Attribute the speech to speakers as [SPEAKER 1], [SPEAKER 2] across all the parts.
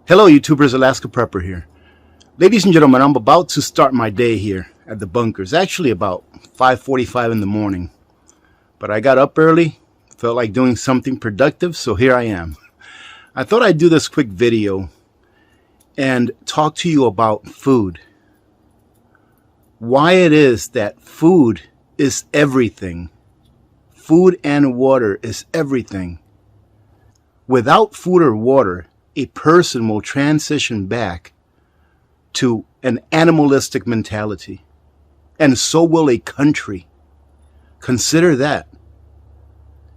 [SPEAKER 1] Hello YouTubers, Alaska Prepper here. Ladies and gentlemen, I'm about to start my day here at the bunkers. Actually about 5:45 in the morning. But I got up early, felt like doing something productive, so here I am. I thought I'd do this quick video and talk to you about food. Why it is that food is everything. Food and water is everything. Without food or water, a person will transition back to an animalistic mentality. And so will a country. Consider that.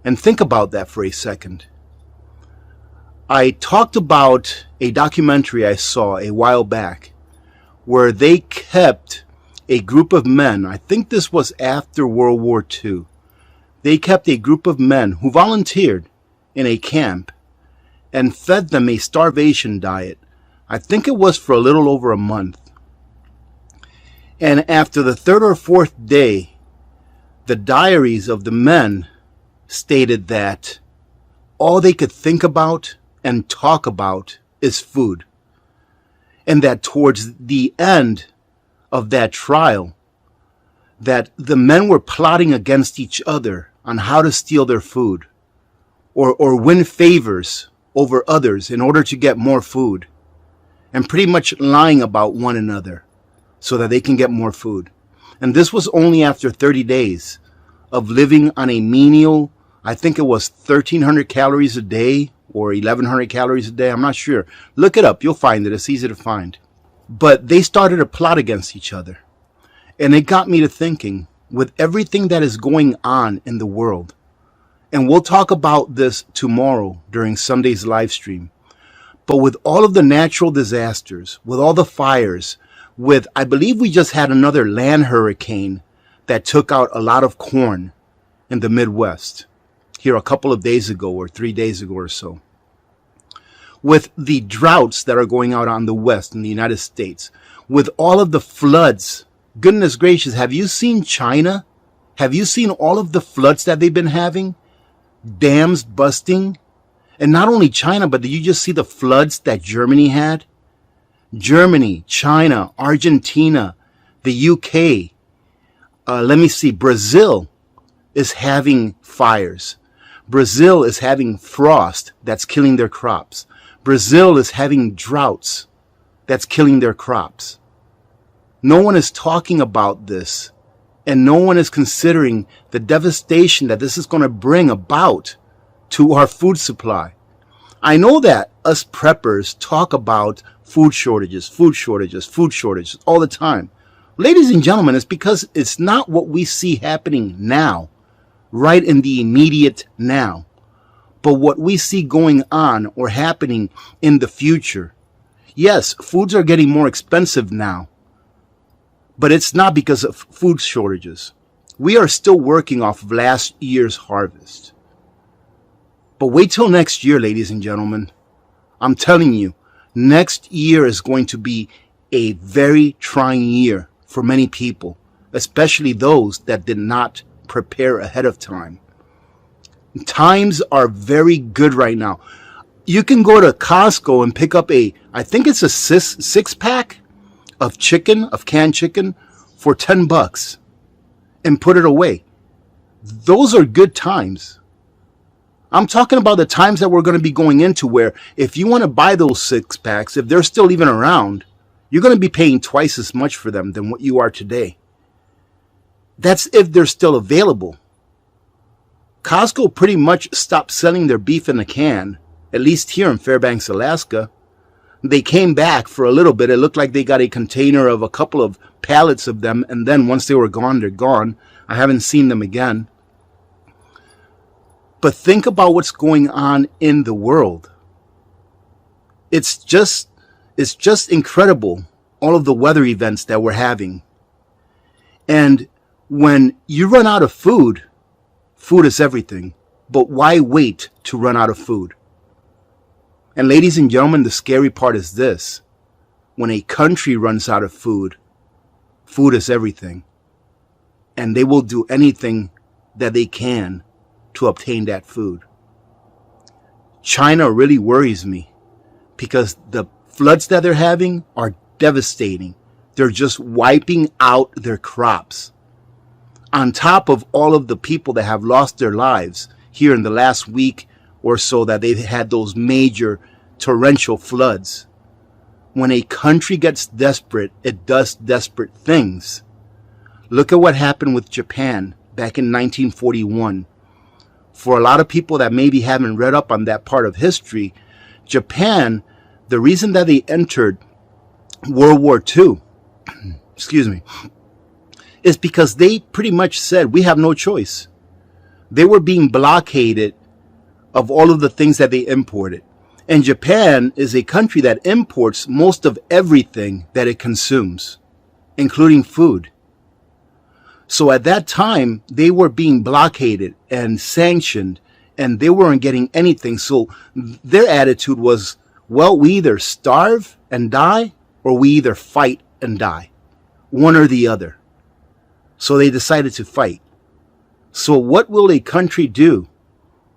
[SPEAKER 1] And think about that for a second. I talked about a documentary I saw a while back where they kept a group of men, I think this was after World War II. They kept a group of men who volunteered in a camp and fed them a starvation diet. I think it was for a little over a month. And after the third or fourth day, the diaries of the men stated that all they could think about and talk about is food. And that towards the end of that trial, that the men were plotting against each other on how to steal their food or win favors over others in order to get more food, and pretty much lying about one another so that they can get more food. And this was only after 30 days of living on a menial, I think it was 1,300 calories a day or 1,100 calories a day. I'm not sure. Look it up. You'll find it. It's easy to find. But they started a plot against each other. And it got me to thinking, with everything that is going on in the world, and we'll talk about this tomorrow during Sunday's live stream, but with all of the natural disasters, with all the fires, with, I believe we just had another land hurricane that took out a lot of corn in the Midwest here a couple of days ago or 3 days ago or so. With the droughts that are going out on the West in the United States, with all of the floods, goodness gracious, have you seen China? Have you seen all of the floods that they've been having? Dams busting? And not only China, but did you just see the floods that Germany had? Germany, China, Argentina, the UK, Brazil is having fires. Brazil is having frost that's killing their crops. Brazil is having droughts that's killing their crops. No one is talking about this, and no one is considering the devastation that this is going to bring about to our food supply. I know that us preppers talk about food shortages all the time. Ladies and gentlemen, it's because it's not what we see happening now, right in the immediate now, but what we see going on or happening in the future. Yes, foods are getting more expensive now, but it's not because of food shortages. We are still working off of last year's harvest. But wait till next year, ladies and gentlemen. I'm telling you, next year is going to be a very trying year for many people, especially those that did not prepare ahead of time. Times are very good right now. You can go to Costco and pick up I think it's a six pack of canned chicken for $10 and put it away. Those are good times. I'm talking about the times that we're going to be going into where if you want to buy those 6 packs, if they're still even around, you're going to be paying twice as much for them than what you are today. That's if they're still available. Costco pretty much stopped selling their beef in a can, at least here in Fairbanks, Alaska. They came back for a little bit. It looked like they got a container of a couple of pallets of them, and then once they were gone, they're gone. I haven't seen them again. But think about what's going on in the world. It's just incredible, all of the weather events that we're having. And when you run out of food, food is everything. But why wait to run out of food? And ladies and gentlemen, the scary part is this. When a country runs out of food, food is everything. And they will do anything that they can to obtain that food. China really worries me because the floods that they're having are devastating. They're just wiping out their crops. On top of all of the people that have lost their lives here in the last week or so that they've had those major torrential floods. When a country gets desperate, it does desperate things. Look at what happened with Japan back in 1941. For a lot of people that maybe haven't read up on that part of history, Japan, the reason that they entered World War II, excuse me, is because they pretty much said, we have no choice. They were being blockaded of all of the things that they imported. And Japan is a country that imports most of everything that it consumes, including food. So at that time, they were being blockaded and sanctioned, and they weren't getting anything. So their attitude was, well, we either starve and die, or we either fight and die. One or the other. So they decided to fight. So what will a country do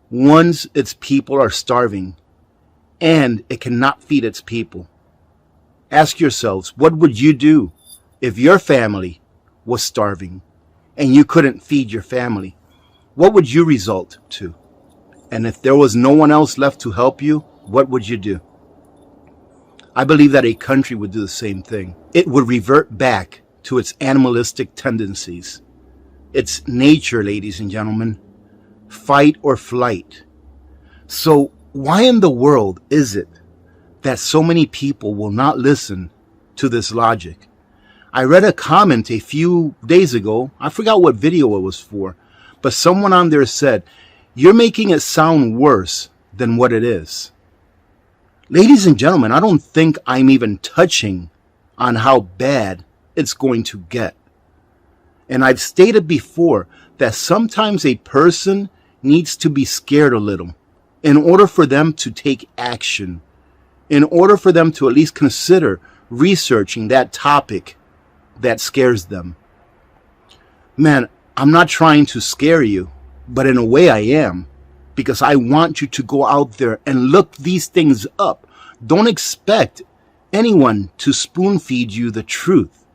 [SPEAKER 1] once its people are starving and it cannot feed its people? Ask yourselves, what would you do if your family was starving and you couldn't feed your family? What would you result to? And if there was no one else left to help you, what would you do? I believe that a country would do the same thing. It would revert back to its animalistic tendencies. It's nature, ladies and gentlemen. Fight or flight. So why in the world is it that so many people will not listen to this logic? I read a comment a few days ago. I forgot what video it was for, but someone on there said, you're making it sound worse than what it is. Ladies and gentlemen, I don't think I'm even touching on how bad it's going to get. And I've stated before that sometimes a person needs to be scared a little in order for them to take action, in order for them to at least consider researching that topic that scares them. Man, I'm not trying to scare you, but in a way I am, because I want you to go out there and look these things up. Don't expect anyone to spoon feed you the truth.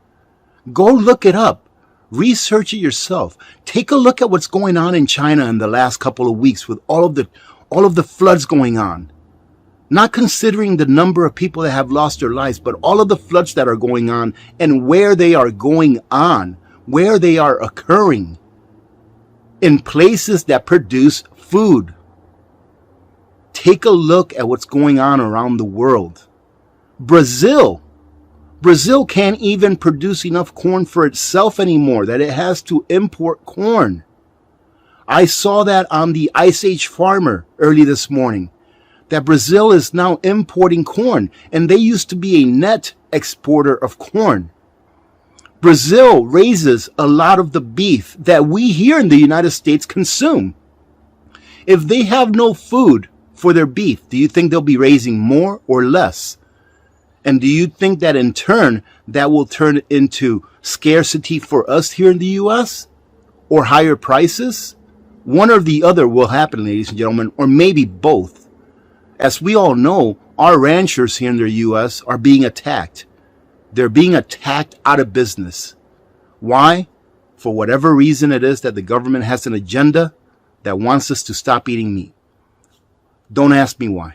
[SPEAKER 1] Go look it up. Research it yourself. Take a look at what's going on in China in the last couple of weeks with all of the floods going on. Not considering the number of people that have lost their lives, but all of the floods that are going on and where they are going on, where they are occurring in places that produce food. Take a look at what's going on around the world. Brazil can't even produce enough corn for itself anymore, that it has to import corn. I saw that on the Ice Age Farmer early this morning, that Brazil is now importing corn, and they used to be a net exporter of corn. Brazil raises a lot of the beef that we here in the United States consume. If they have no food for their beef, do you think they'll be raising more or less? And do you think that in turn, that will turn into scarcity for us here in the U.S. or higher prices? One or the other will happen, ladies and gentlemen, or maybe both. As we all know, our ranchers here in the U.S. are being attacked. They're being attacked out of business. Why? For whatever reason it is that the government has an agenda that wants us to stop eating meat. Don't ask me why.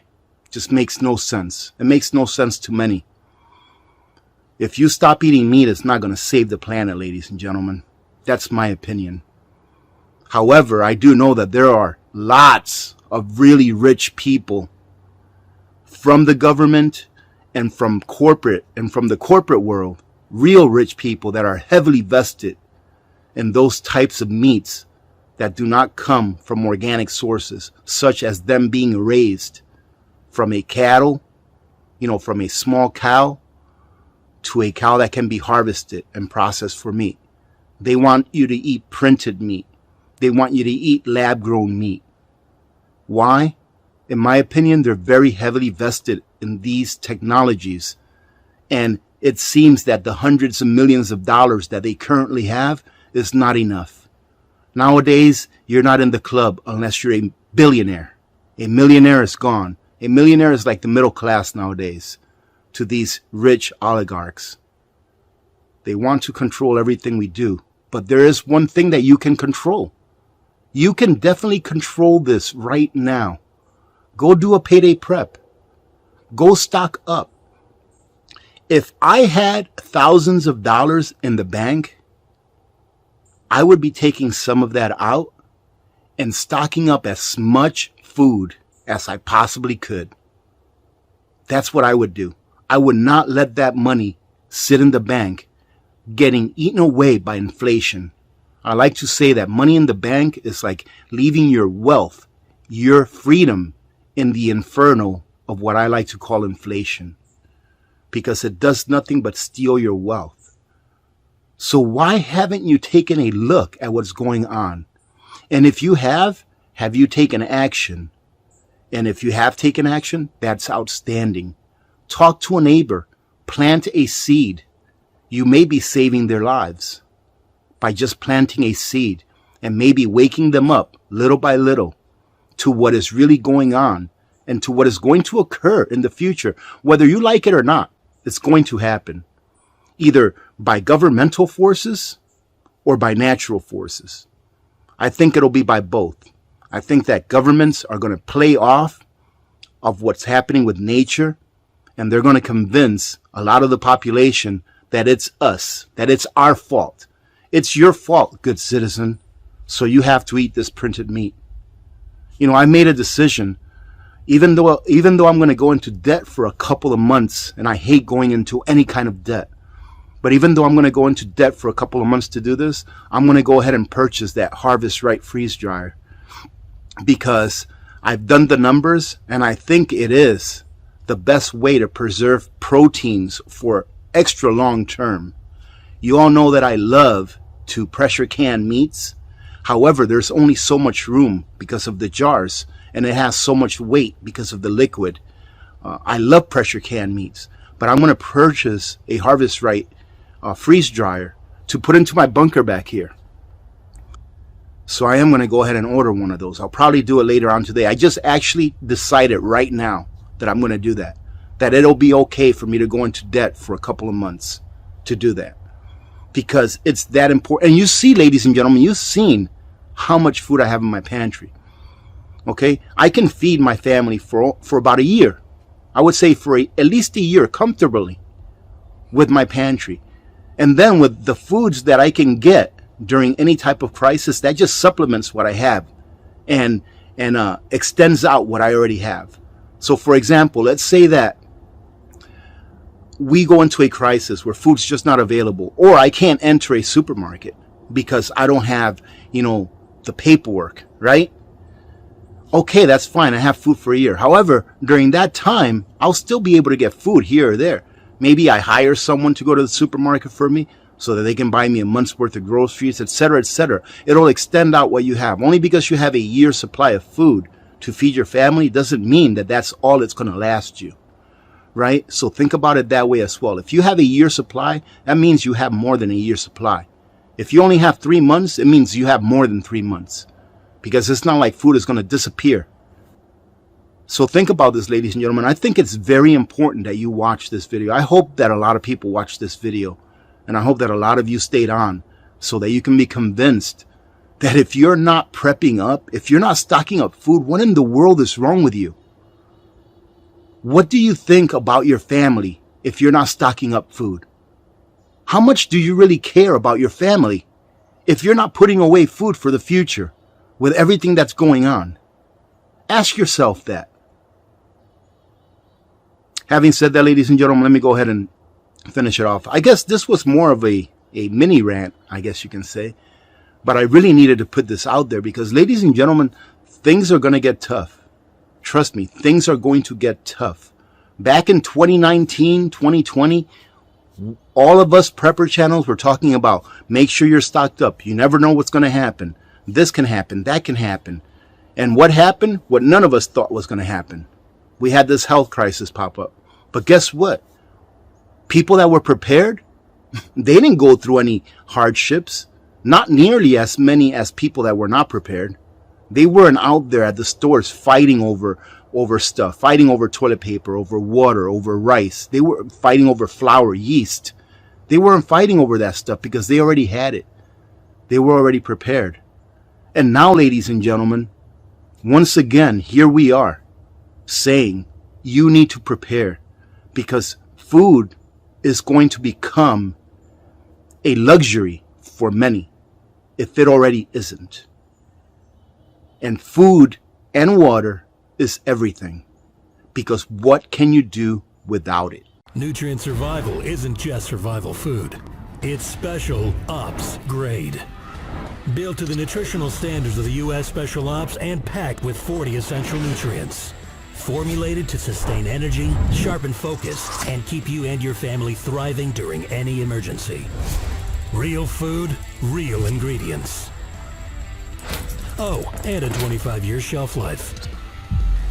[SPEAKER 1] Just makes no sense. It makes no sense to many. If you stop eating meat, it's not going to save the planet, ladies and gentlemen. That's my opinion. However, I do know that there are lots of really rich people from the government and from corporate and from the corporate world, real rich people that are heavily vested in those types of meats that do not come from organic sources, such as them being raised from a cattle, from a small cow to a cow that can be harvested and processed for meat. They want you to eat printed meat. They want you to eat lab-grown meat. Why? In my opinion, they're very heavily vested in these technologies. And it seems that the hundreds of millions of dollars that they currently have is not enough. Nowadays, you're not in the club unless you're a billionaire. A millionaire is gone. A millionaire is like the middle class nowadays. to these rich oligarchs. They want to control everything we do. But there is one thing that you can control. You can definitely control this right now. Go do a payday prep. Go stock up. If I had thousands of dollars in the bank, I would be taking some of that out and stocking up as much food as I possibly could. That's what I would do. I would not let that money sit in the bank getting eaten away by inflation. I like to say that money in the bank is like leaving your wealth, your freedom in the inferno of what I like to call inflation, because it does nothing but steal your wealth. So why haven't you taken a look at what's going on? And if you have you taken action? And if you have taken action, that's outstanding. Talk to a neighbor, plant a seed. You may be saving their lives by just planting a seed and maybe waking them up little by little to what is really going on and to what is going to occur in the future. Whether you like it or not, it's going to happen, either by governmental forces or by natural forces. I think it'll be by both. I think that governments are going to play off of what's happening with nature, and they're going to convince a lot of the population that it's us, that it's our fault. It's your fault, good citizen, so you have to eat this printed meat. You know, I made a decision, even though I'm going to go into debt for a couple of months, and I hate going into any kind of debt. But even though I'm going to go into debt for a couple of months to do this, I'm going to go ahead and purchase that Harvest Right freeze dryer, because I've done the numbers and I think it is the best way to preserve proteins for extra long term. You all know that I love to pressure can meats. However, there's only so much room because of the jars, and it has so much weight because of the liquid. I love pressure can meats, but I'm going to purchase a Harvest Right freeze dryer to put into my bunker back here. So I am going to go ahead and order one of those. I'll probably do it later on today. I just actually decided right now that I'm going to do that. That it'll be okay for me to go into debt for a couple of months to do that. Because it's that important. And you see, ladies and gentlemen, you've seen how much food I have in my pantry. Okay? I can feed my family for about a year. I would say for at least a year comfortably with my pantry. And then with the foods that I can get during any type of crisis, that just supplements what I have and extends out what I already have. So for example, let's say that we go into a crisis where food's just not available, or I can't enter a supermarket because I don't have, the paperwork, right? Okay, that's fine. I have food for a year. However, during that time, I'll still be able to get food here or there. Maybe I hire someone to go to the supermarket for me so that they can buy me a month's worth of groceries, etc., etc. It'll extend out what you have. Only because you have a year's supply of food to feed your family doesn't mean that that's all it's going to last you, right? So think about it that way as well. If you have a year's supply, that means you have more than a year's supply. If you only have 3 months, it means you have more than 3 months, because it's not like food is going to disappear. So think about this, ladies and gentlemen. I think it's very important that you watch this video. I hope that a lot of people watch this video, and I hope that a lot of you stayed on so that you can be convinced that if you're not prepping up, if you're not stocking up food, what in the world is wrong with you? What do you think about your family if you're not stocking up food? How much do you really care about your family if you're not putting away food for the future with everything that's going on? Ask yourself that. Having said that, ladies and gentlemen, let me go ahead and finish it off. I guess this was more of a mini rant, I guess you can say. But I really needed to put this out there because, ladies and gentlemen, things are going to get tough. Trust me, things are going to get tough. Back in 2019, 2020, all of us prepper channels were talking about make sure you're stocked up. You never know what's going to happen. This can happen. That can happen. And what happened? What none of us thought was going to happen. We had this health crisis pop up. But guess what? People that were prepared, they didn't go through any hardships. Not nearly as many as people that were not prepared. They weren't out there at the stores fighting over over stuff, fighting over toilet paper, over water, over rice. They were fighting over flour, yeast. They weren't fighting over that stuff because they already had it. They were already prepared. And now, ladies and gentlemen, once again, here we are saying you need to prepare, because food is going to become a luxury for many if it already isn't. And food and water is everything, because what can you do without it?
[SPEAKER 2] Nutrient survival isn't just survival food. It's special ops grade. Built to the nutritional standards of the U.S. Special Ops and packed with 40 essential nutrients. Formulated to sustain energy, sharpen focus, and keep you and your family thriving during any emergency. Real food, real ingredients. Oh, and a 25-year shelf life.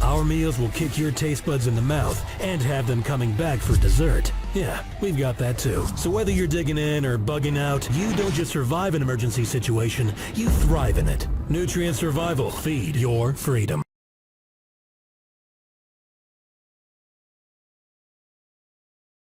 [SPEAKER 2] Our meals will kick your taste buds in the mouth and have them coming back for dessert. Yeah, we've got that too. So whether you're digging in or bugging out, you don't just survive an emergency situation, you thrive in it. Nutrient survival. Feed your freedom.